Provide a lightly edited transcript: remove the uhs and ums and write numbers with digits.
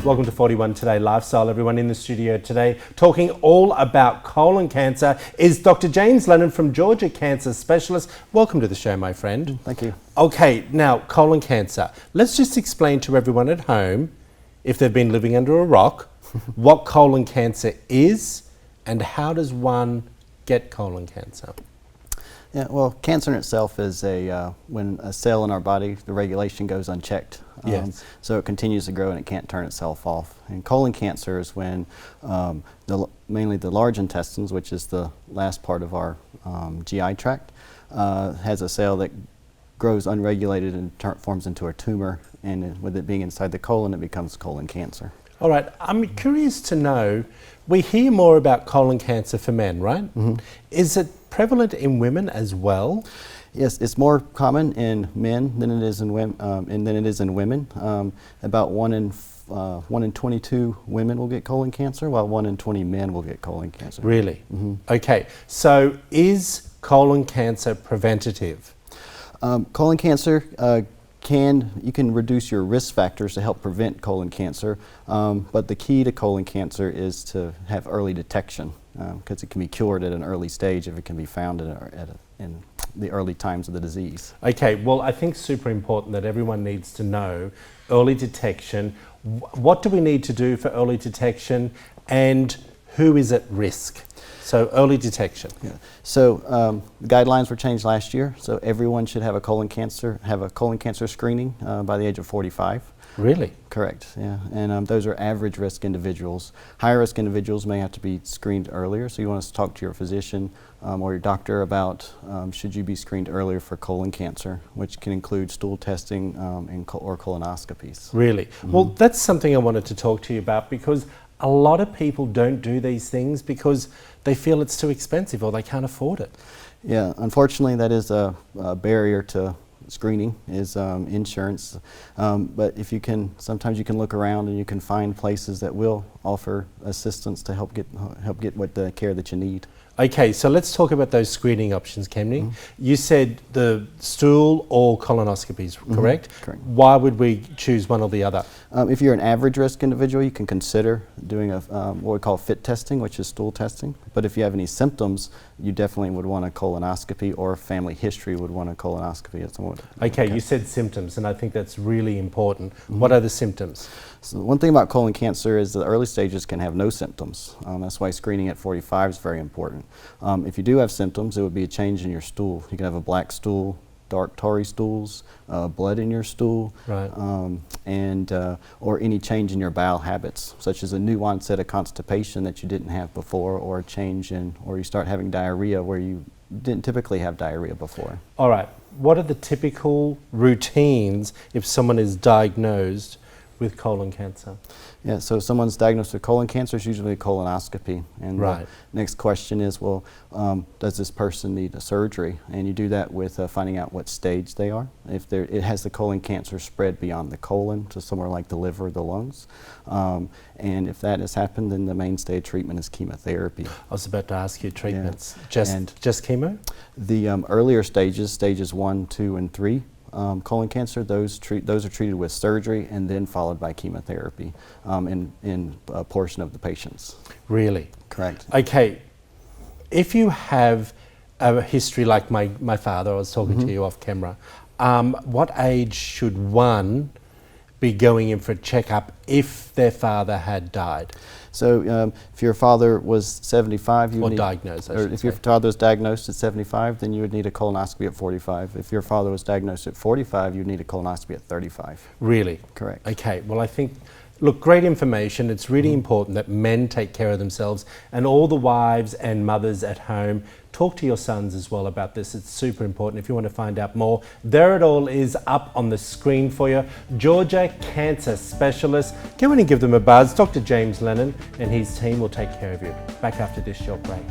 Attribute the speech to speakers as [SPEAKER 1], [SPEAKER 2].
[SPEAKER 1] Welcome to 41 Today Lifestyle. Everyone in the studio today talking all about colon cancer is Dr. James Lennon from Georgia Cancer Specialist. Welcome to the show, my friend.
[SPEAKER 2] Thank you.
[SPEAKER 1] Okay, now colon cancer. Let's just explain to everyone at home, if they've been living under a rock, what colon cancer is and how does one get colon cancer?
[SPEAKER 2] Yeah, well, cancer in itself is when a cell in our body, the regulation goes unchecked.
[SPEAKER 1] Yes.
[SPEAKER 2] So it continues to grow and it can't turn itself off. And colon cancer is when mainly the large intestines, which is the last part of our GI tract, has a cell that grows unregulated and forms into a tumor. And with it being inside the colon, it becomes colon cancer.
[SPEAKER 1] All right, I'm curious to know, we hear more about colon cancer for men, right?
[SPEAKER 2] Mm-hmm.
[SPEAKER 1] Is it prevalent in women as well?
[SPEAKER 2] Yes, it's more common in men than it is in women. About 1 in 22 women will get colon cancer, while 1 in 20 men will get colon cancer.
[SPEAKER 1] Really?
[SPEAKER 2] Mm-hmm.
[SPEAKER 1] Okay, so is colon cancer preventative?
[SPEAKER 2] Colon cancer you can reduce your risk factors to help prevent colon cancer, but the key to colon cancer is to have early detection, because it can be cured at an early stage if it can be found in the early times of the disease.
[SPEAKER 1] Okay, well, I think super important that everyone needs to know early detection. What do we need to do for early detection and who is at risk? So early detection.
[SPEAKER 2] Yeah. So the guidelines were changed last year, so everyone should have a colon cancer screening by the age of 45.
[SPEAKER 1] Really?
[SPEAKER 2] Correct, yeah. And those are average risk individuals. Higher risk individuals may have to be screened earlier, so you want to talk to your physician or your doctor about should you be screened earlier for colon cancer, which can include stool testing or colonoscopies.
[SPEAKER 1] Really?
[SPEAKER 2] Mm-hmm.
[SPEAKER 1] Well, that's something I wanted to talk to you about, because a lot of people don't do these things because they feel it's too expensive or they can't afford it.
[SPEAKER 2] Yeah, unfortunately that is a barrier to screening is insurance, but if you can, sometimes you can look around and you can find places that will offer assistance to help get what the care that you need.
[SPEAKER 1] Okay, so let's talk about those screening options, Kemney. Mm-hmm. You said the stool or colonoscopies, correct?
[SPEAKER 2] Mm-hmm. Correct.
[SPEAKER 1] Why would we choose one or the other?
[SPEAKER 2] If you're an average risk individual, you can consider doing what we call fit testing, which is stool testing. But if you have any symptoms, you definitely would want a colonoscopy, or family history would want a colonoscopy.
[SPEAKER 1] Okay, you said symptoms, and I think that's really important. Mm-hmm. What are the symptoms?
[SPEAKER 2] So one thing about colon cancer is the early stages can have no symptoms. That's why screening at 45 is very important. If you do have symptoms, it would be a change in your stool. You can have a black stool, dark tarry stools, blood in your stool,
[SPEAKER 1] right.
[SPEAKER 2] Or any change in your bowel habits, such as a new onset of constipation that you didn't have before, or a change or you start having diarrhea where you didn't typically have diarrhea before.
[SPEAKER 1] All right. What are the typical routines if someone is diagnosed with colon cancer?
[SPEAKER 2] Yeah, so if someone's diagnosed with colon cancer, it's usually a colonoscopy. And
[SPEAKER 1] right.
[SPEAKER 2] The next question is, well, does this person need a surgery? And you do that with finding out what stage they are. If it has the colon cancer spread beyond the colon to somewhere like the liver or the lungs. And if that has happened, then the mainstay treatment is chemotherapy.
[SPEAKER 1] I was about to ask you treatments.
[SPEAKER 2] Yeah.
[SPEAKER 1] Just chemo?
[SPEAKER 2] The earlier stages 1, 2, and 3, colon cancer, those are treated with surgery and then followed by chemotherapy in a portion of the patients.
[SPEAKER 1] Really?
[SPEAKER 2] Correct.
[SPEAKER 1] Okay, if you have a history like my father, I was talking
[SPEAKER 2] Mm-hmm.
[SPEAKER 1] to you off camera, what age should one be going in for a checkup if their father had died?
[SPEAKER 2] So if your father was 75,
[SPEAKER 1] diagnosed,
[SPEAKER 2] if your father was diagnosed at 75, then you would need a colonoscopy at 45. If your father was diagnosed at 45, you'd need a colonoscopy at 35.
[SPEAKER 1] Really?
[SPEAKER 2] Correct.
[SPEAKER 1] Okay, well I think, look, great information. It's really important that men take care of themselves, and all the wives and mothers at home, talk to your sons as well about this. It's super important. If you want to find out more, there it all is up on the screen for you. Georgia Cancer Specialist. Go in and give them a buzz. Dr. James Lennon and his team will take care of you. Back after this short break.